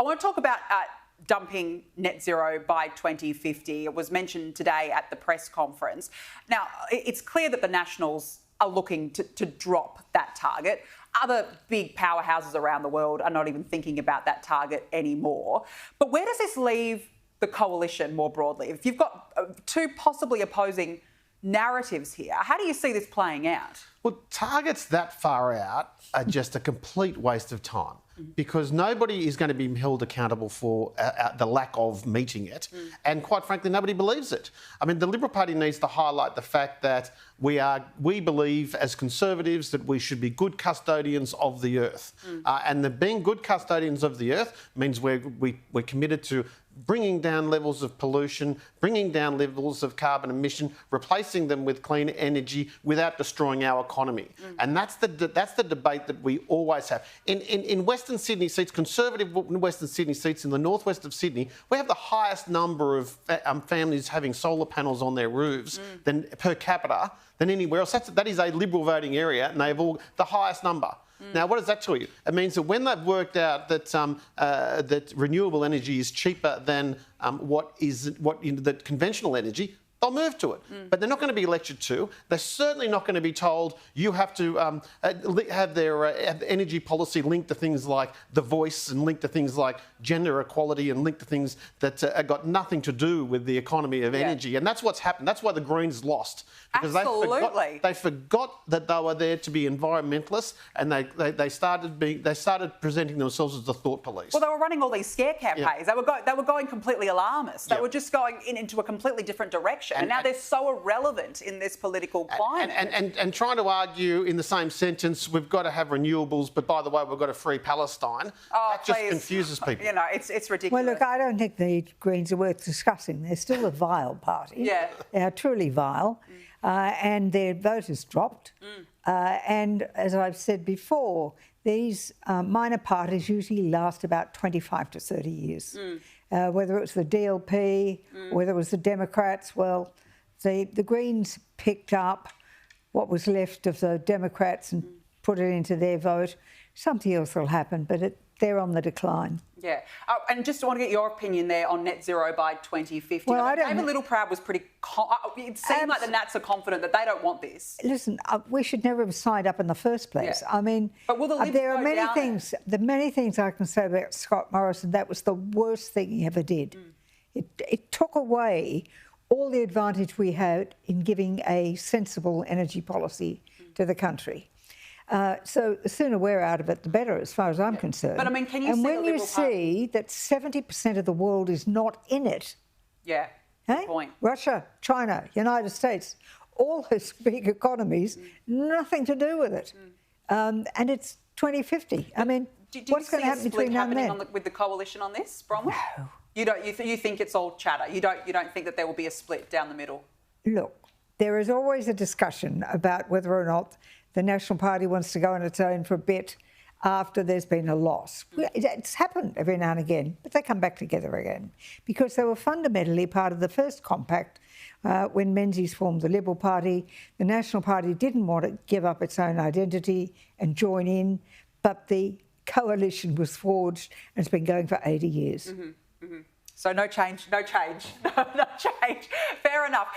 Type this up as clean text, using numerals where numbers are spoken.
want to talk about dumping net zero by 2050. It was mentioned today at the press conference. Now, it's clear that the Nationals are looking to drop that target. Other big powerhouses around the world are not even thinking about that target anymore. But where does this leave the coalition more broadly? If you've got two possibly opposing narratives here, how do you see this playing out? Well, targets that far out are just a complete waste of time, because nobody is going to be held accountable for the lack of meeting it. And quite frankly, nobody believes it. I mean, the Liberal Party needs to highlight the fact that we believe as Conservatives that we should be good custodians of the earth. And being good custodians of the earth means we're committed to bringing down levels of pollution, bringing down levels of carbon emission, replacing them with clean energy without destroying our economy. And that's the debate that we always have. In Western Sydney seats, Conservative Western Sydney seats in the northwest of Sydney, we have the highest number of families having solar panels on their roofs than per capita than anywhere else. That is a Liberal voting area, and they have all the highest number. Now, what does that tell you? It means that when they've worked out that that renewable energy is cheaper than the conventional energy, they'll move to it. But they're not going to be lectured to. They're certainly not going to be told you have to have their energy policy linked to things like The Voice and linked to things like gender equality and linked to things that have got nothing to do with the economy of energy. And that's what's happened. That's why the Greens lost. Because they forgot that they were there to be environmentalists, and they started presenting themselves as the thought police. Well, they were running all these scare campaigns. They were going completely alarmist. They were just going into a completely different direction. And now they're so irrelevant in this political climate. And trying to argue in the same sentence, we've got to have renewables, but by the way, we've got to free Palestine. That just confuses people. You know, it's ridiculous. Well, look, I don't think the Greens are worth discussing. They're still a vile party. Yeah. They are truly vile. And their vote has dropped. And as I've said before, these minor parties usually last about 25 to 30 years. Whether it was the DLP, whether it was the Democrats, well, the Greens picked up what was left of the Democrats and put it into their vote. Something else will happen, but they're on the decline. Yeah. And just want to get your opinion there on net zero by 2050. Well, David Littleproud was pretty... it seemed like the Nats are confident that they don't want this. Listen, we should never have signed up in the first place. I mean, but will the Libs there are go many down things. There are many things I can say about Scott Morrison. That was the worst thing he ever did. It took away all the advantage we had in giving a sensible energy policy to the country. So the sooner we're out of it, the better, as far as I'm concerned. But I mean, can you see when you see that 70% of the world is not in it? Yeah. Good point. Russia, China, United States, all those big economies, nothing to do with it. And it's 2050. I mean, what's going to happen between now and then? With the coalition on this, Bronwyn? No. You think it's all chatter? You don't think that there will be a split down the middle? Look, there is always a discussion about whether or not the National Party wants to go on its own for a bit after there's been a loss. It's happened every now and again, but they come back together again because they were fundamentally part of the first compact when Menzies formed the Liberal Party. The National Party didn't want to give up its own identity and join in, but the coalition was forged and it's been going for 80 years. So no change. No change. Fair enough.